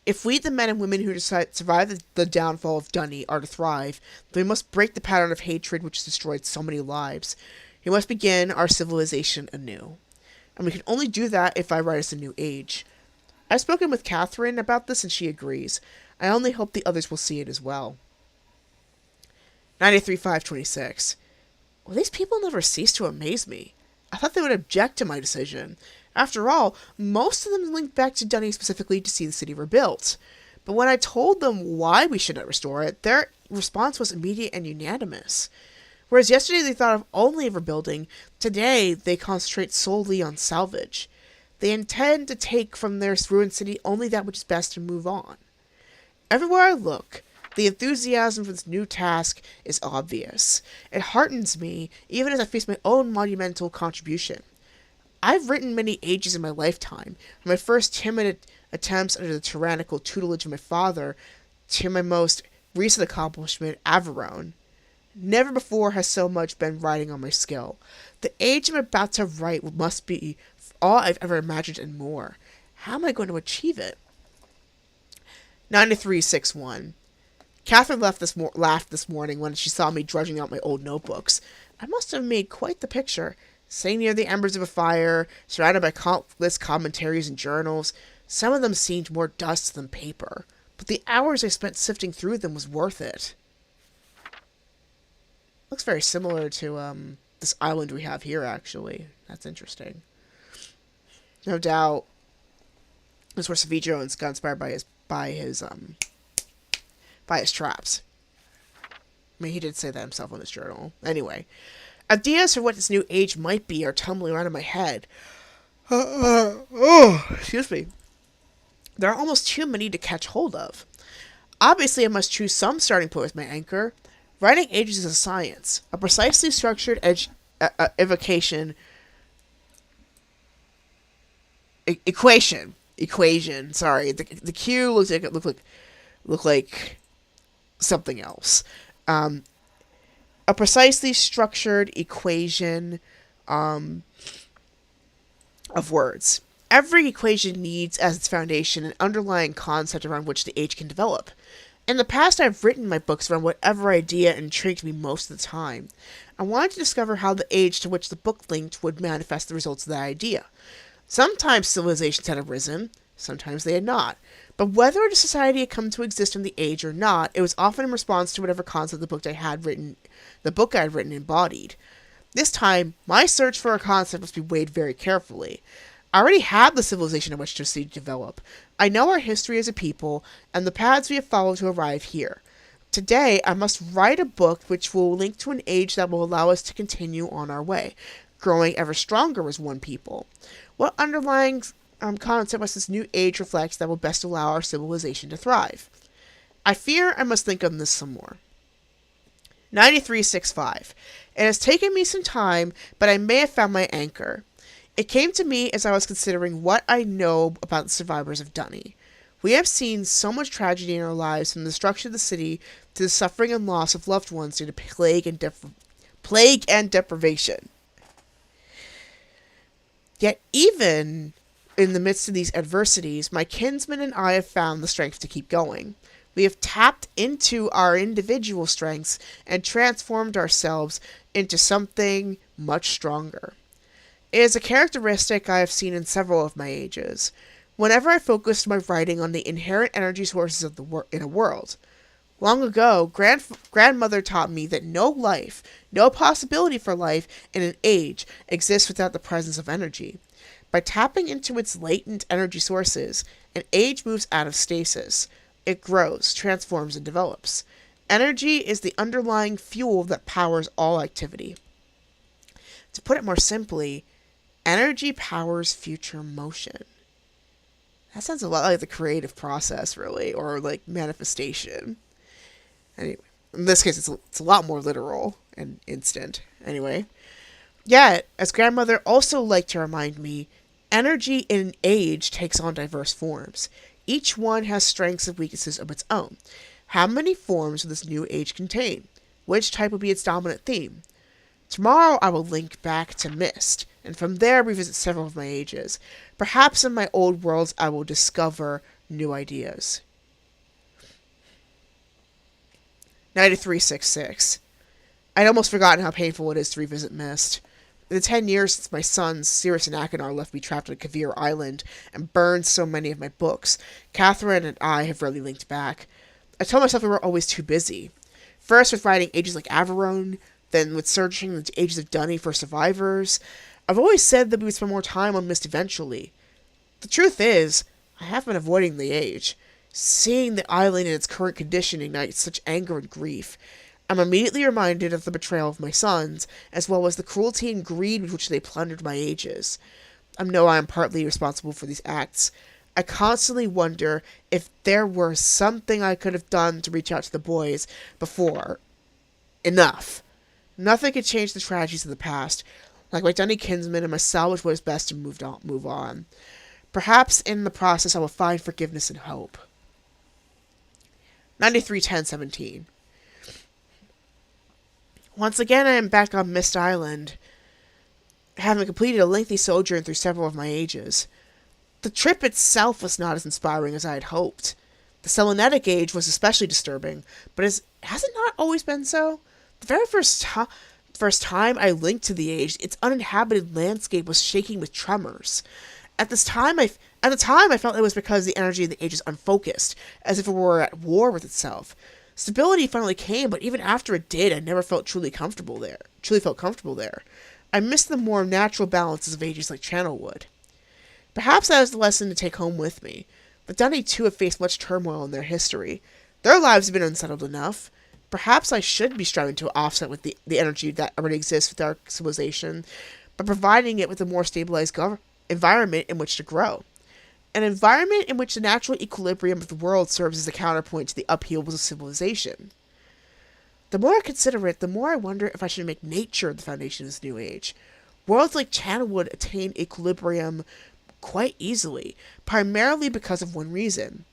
Speaker 1: If we, the men and women who survive the downfall of Dunny, are to thrive, then we must break the pattern of hatred which has destroyed so many lives. We must begin our civilization anew. And we can only do that if I write us a new age. I've spoken with Catherine about this and she agrees. I only hope the others will see it as well. 93-526. Well, these people never cease to amaze me. I thought they would object to my decision. After all, most of them linked back to Dunny specifically to see the city rebuilt. But when I told them why we should not restore it, their response was immediate and unanimous. Whereas yesterday they thought of only of rebuilding, today they concentrate solely on salvage. They intend to take from their ruined city only that which is best and move on. Everywhere I look, the enthusiasm for this new task is obvious. It heartens me, even as I face my own monumental contribution. I've written many ages in my lifetime, from my first timid attempts under the tyrannical tutelage of my father to my most recent accomplishment, Averone. Never before has so much been riding on my skill. The age I'm about to write must be all I've ever imagined and more. How am I going to achieve it? 93-6-1. Catherine laughed this morning when she saw me drudging out my old notebooks. I must have made quite the picture. Sitting near the embers of a fire, surrounded by countless commentaries and journals, some of them seemed more dust than paper, but the hours I spent sifting through them was worth it. Looks very similar to this island we have here, actually. That's interesting. No doubt, this is where Savigio got inspired by his traps. I mean, he did say that himself in his journal. Anyway. Ideas for what this new age might be are tumbling around in my head. Excuse me. There are almost too many to catch hold of. Obviously, I must choose some starting point with my anchor. Writing ages is a science, a precisely structured equation. Sorry, the Q looked like something else. A precisely structured equation of words. Every equation needs as its foundation an underlying concept around which the age can develop. In the past, I've written my books around whatever idea intrigued me most of the time. I wanted to discover how the age to which the book linked would manifest the results of that idea. Sometimes civilizations had arisen, sometimes they had not. But whether a society had come to exist in the age or not, it was often in response to whatever concept the book I had written embodied. This time, my search for a concept must be weighed very carefully. I already have the civilization I wish to see develop. I know our history as a people, and the paths we have followed to arrive here. Today, I must write a book which will link to an age that will allow us to continue on our way, growing ever stronger as one people. What underlying concept must this new age reflect that will best allow our civilization to thrive? I fear I must think on this some more. 93-6-5. It has taken me some time, but I may have found my anchor. It came to me as I was considering what I know about the survivors of Dunny. We have seen so much tragedy in our lives, from the destruction of the city to the suffering and loss of loved ones due to plague and deprivation. Yet even in the midst of these adversities, my kinsmen and I have found the strength to keep going. We have tapped into our individual strengths and transformed ourselves into something much stronger. It is a characteristic I have seen in several of my ages. Whenever I focused my writing on the inherent energy sources of in a world. Long ago, grandmother taught me that no life, no possibility for life in an age exists without the presence of energy. By tapping into its latent energy sources, an age moves out of stasis. It grows, transforms, and develops. Energy is the underlying fuel that powers all activity. To put it more simply, energy powers future motion. That sounds a lot like the creative process, really, or like manifestation. Anyway, in this case, it's a lot more literal and instant. Anyway, yet, as grandmother also liked to remind me, energy in age takes on diverse forms. Each one has strengths and weaknesses of its own. How many forms will this new age contain? Which type will be its dominant theme? Tomorrow I will link back to Myst, and from there revisit several of my ages. Perhaps in my old worlds I will discover new ideas. 9366. I'd almost forgotten how painful it is to revisit Myst. In the 10 years since my sons, Sirius and Achenar, left me trapped on Kavir Island and burned so many of my books, Catherine and I have rarely linked back. I told myself we were always too busy. First with writing ages like Averone, then with searching the ages of Dunny for survivors. I've always said that we would spend more time on Myst eventually. The truth is, I have been avoiding the age. Seeing the island in its current condition ignites such anger and grief. I'm immediately reminded of the betrayal of my sons, as well as the cruelty and greed with which they plundered my ages. I know I am partly responsible for these acts. I constantly wonder if there were something I could have done to reach out to the boys before. Enough. Nothing could change the tragedies of the past. Like my Dunny kinsman, I must salvage what is best and move on. Perhaps in the process I will find forgiveness and hope. 931017. Once again I am back on Myst Island, having completed a lengthy sojourn through several of my ages. The trip itself was not as inspiring as I had hoped. The Selenetic age was especially disturbing, but has it not always been so? The very first time I linked to the age, its uninhabited landscape was shaking with tremors. At the time, I felt it was because the energy of the age is unfocused, as if it were at war with itself. Stability finally came, but even after it did, I never felt truly comfortable there. I missed the more natural balances of ages like Channelwood. Perhaps that is the lesson to take home with me. The Dunny too have faced much turmoil in their history. Their lives have been unsettled enough. Perhaps I should be striving to offset with the energy that already exists with our civilization, by providing it with a more stabilized environment in which to grow. An environment in which the natural equilibrium of the world serves as a counterpoint to the upheavals of civilization. The more I consider it, the more I wonder if I should make nature the foundation of this new age. Worlds like Channelwood attain equilibrium quite easily, primarily because of one reason.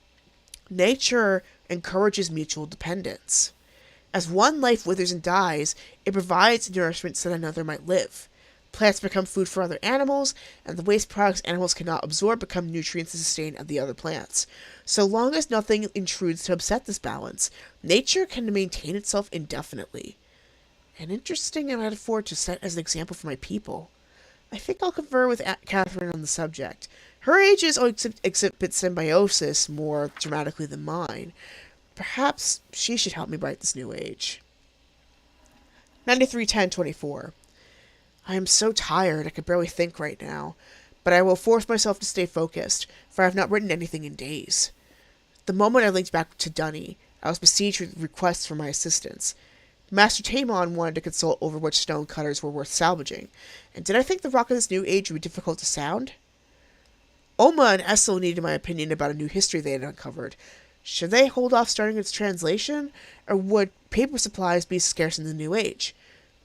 Speaker 1: Nature encourages mutual dependence. As one life withers and dies, it provides nourishment so that another might live. Plants become food for other animals, and the waste products animals cannot absorb become nutrients to sustain the other plants. So long as nothing intrudes to upset this balance, nature can maintain itself indefinitely. An interesting metaphor to set as an example for my people. I think I'll confer with Catherine on the subject. Her ages exhibit symbiosis more dramatically than mine. Perhaps she should help me write this new age. 931024. I am so tired I could barely think right now, but I will force myself to stay focused, for I have not written anything in days. The moment I linked back to Dunny, I was besieged with requests for my assistance. Master Tomahnah wanted to consult over which stone cutters were worth salvaging, and did I think the rock of this new age would be difficult to sound? Oma and Essel needed my opinion about a new history they had uncovered. Should they hold off starting its translation, or would paper supplies be scarce in the new age?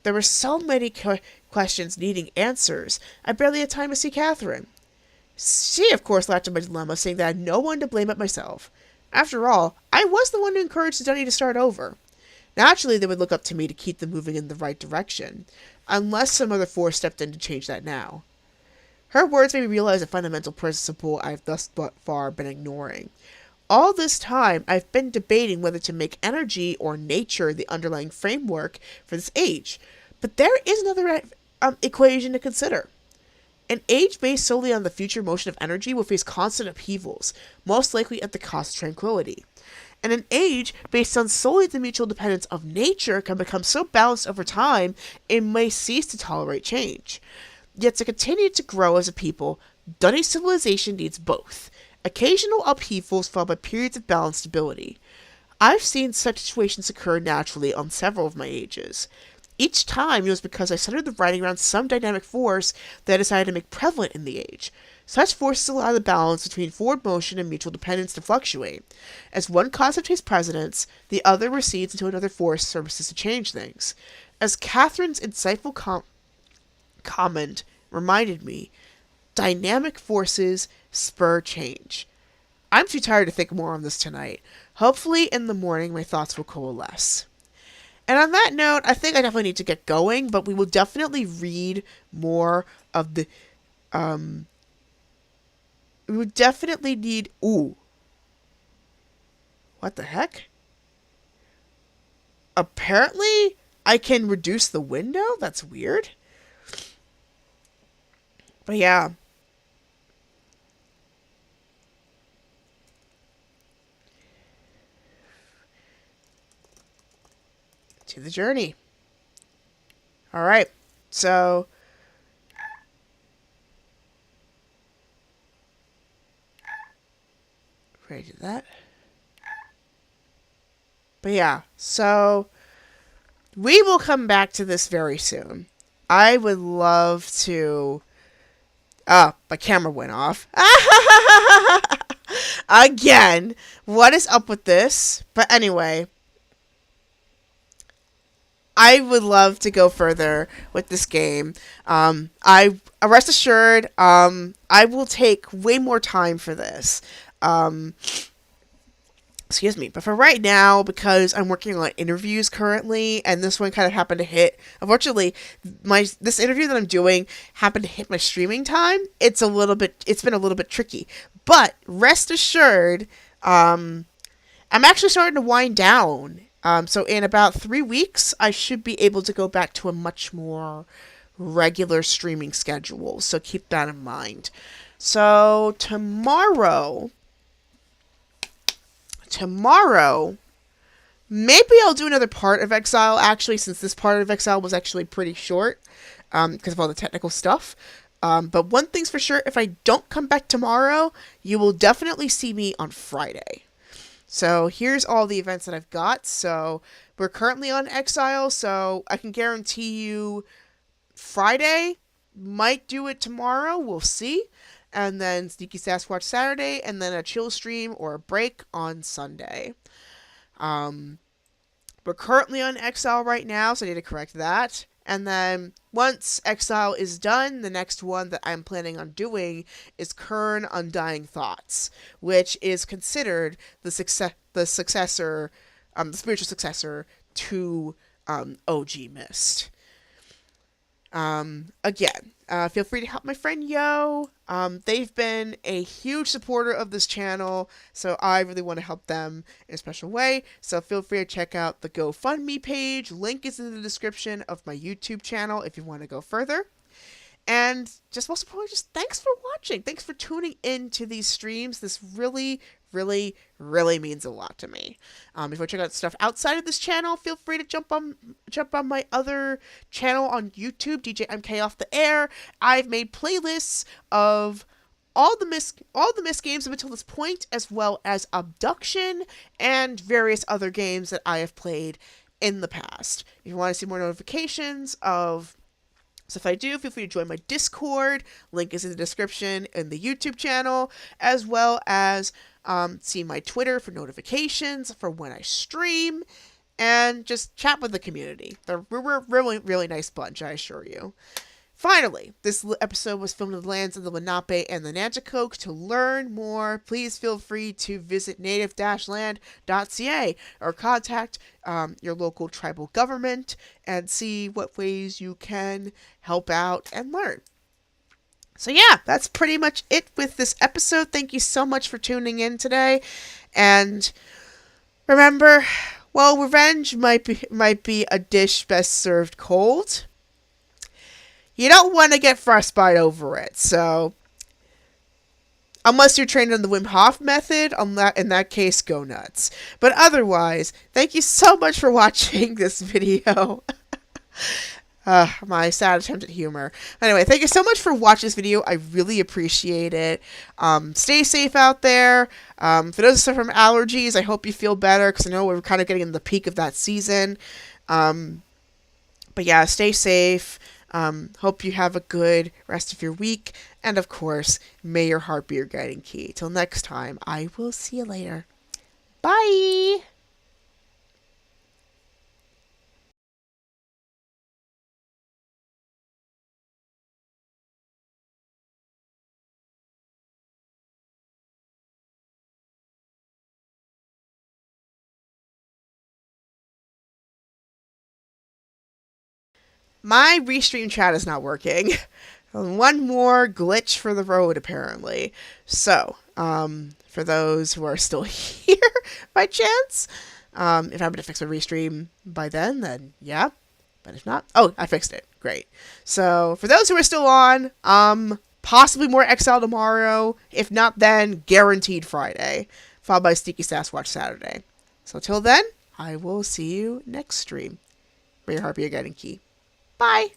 Speaker 1: There were so many questions needing answers, I barely had time to see Catherine. She, of course, laughed at my dilemma, saying that I had no one to blame but myself. After all, I was the one who encouraged Dunny to start over. Naturally, they would look up to me to keep them moving in the right direction, unless some other force stepped in to change that now. Her words made me realize a fundamental principle I have thus far been ignoring. All this time, I've been debating whether to make energy or nature the underlying framework for this age. But there is another equation to consider. An age based solely on the future motion of energy will face constant upheavals, most likely at the cost of tranquility. And an age based on solely the mutual dependence of nature can become so balanced over time it may cease to tolerate change. Yet to continue to grow as a people, Dunny civilization needs both. Occasional upheavals followed by periods of balanced stability. I've seen such situations occur naturally on several of my ages. Each time it was because I centered the writing around some dynamic force that I decided to make prevalent in the age. Such forces allow the balance between forward motion and mutual dependence to fluctuate. As one concept takes precedence, the other recedes until another force services to change things. As Catherine's insightful comment reminded me, dynamic forces spur change. I'm too tired to think more on this tonight. Hopefully in the morning my thoughts will coalesce. And on that note, I think I definitely need to get going, but we will definitely read more of the, we would definitely need, ooh. What the heck? Apparently, I can reduce the window? That's weird. But yeah. To the journey. Alright, so ready to do that. But yeah, so we will come back to this very soon. I would love to... Oh, my camera went off. Again, what is up with this? But anyway, I would love to go further with this game. I rest assured, I will take way more time for this. Excuse me, but for right now, because I'm working on interviews currently, and this one kind of happened to hit, unfortunately, this interview that I'm doing happened to hit my streaming time. It's been a little bit tricky, but rest assured, I'm actually starting to wind down. So in about 3 weeks, I should be able to go back to a much more regular streaming schedule. So keep that in mind. So tomorrow, maybe I'll do another part of Exile, actually, since this part of Exile was actually pretty short, because of all the technical stuff. But one thing's for sure, if I don't come back tomorrow, you will definitely see me on Friday. So here's all the events that I've got. So we're currently on Exile, so I can guarantee you Friday, might do it tomorrow, we'll see. And then Sneaky Sasquatch Saturday, and then a chill stream or a break on Sunday. We're currently on Exile right now, so I need to correct that. And then once Exile is done, the next one that I'm planning on doing is Kern Undying Thoughts, which is considered the successor, the spiritual successor to OG Myst. Again, feel free to help my friend Yo. They've been a huge supporter of this channel, so I really want to help them in a special way. So feel free to check out the GoFundMe page. Link is in the description of my YouTube channel if you want to go further. And just most importantly, just thanks for watching. Thanks for tuning in to these streams. This really, really, really means a lot to me. If you want to check out stuff outside of this channel, feel free to jump on my other channel on YouTube, DJ MK Off the Air. I've made playlists of all the Myst games up until this point, as well as Abduction and various other games that I have played in the past. If you want to see more notifications of stuff I do, feel free to join my Discord. Link is in the description in the YouTube channel, as well as see my Twitter for notifications for when I stream, and just chat with the community. We're a really, really nice bunch, I assure you. Finally, this episode was filmed in the lands of the Lenape and the Nanticoke. To learn more, please feel free to visit native-land.ca or contact your local tribal government and see what ways you can help out and learn. So yeah, that's pretty much it with this episode. Thank you so much for tuning in today. And remember, revenge might be a dish best served cold. you don't want to get frostbite over it. So, unless you're trained on the Wim Hof method, in that case, go nuts. But otherwise, thank you so much for watching this video. My sad attempt at humor. Anyway, thank you so much for watching this video. I really appreciate it. Stay safe out there. For those who suffer from allergies, I hope you feel better, because I know we're kind of getting in the peak of that season. But yeah, stay safe. Hope you have a good rest of your week. And of course, may your heart be your guiding key. Till next time, I will see you later. Bye! My restream chat is not working. One more glitch for the road, apparently. So, for those who are still here by chance, if I'm able to fix a restream by then yeah. But if not, oh, I fixed it. Great. So, for those who are still on, possibly more Exile tomorrow. If not, then guaranteed Friday, followed by Sneaky Sasquatch Saturday. So, till then, I will see you next stream. May your heart be a guiding key. Bye.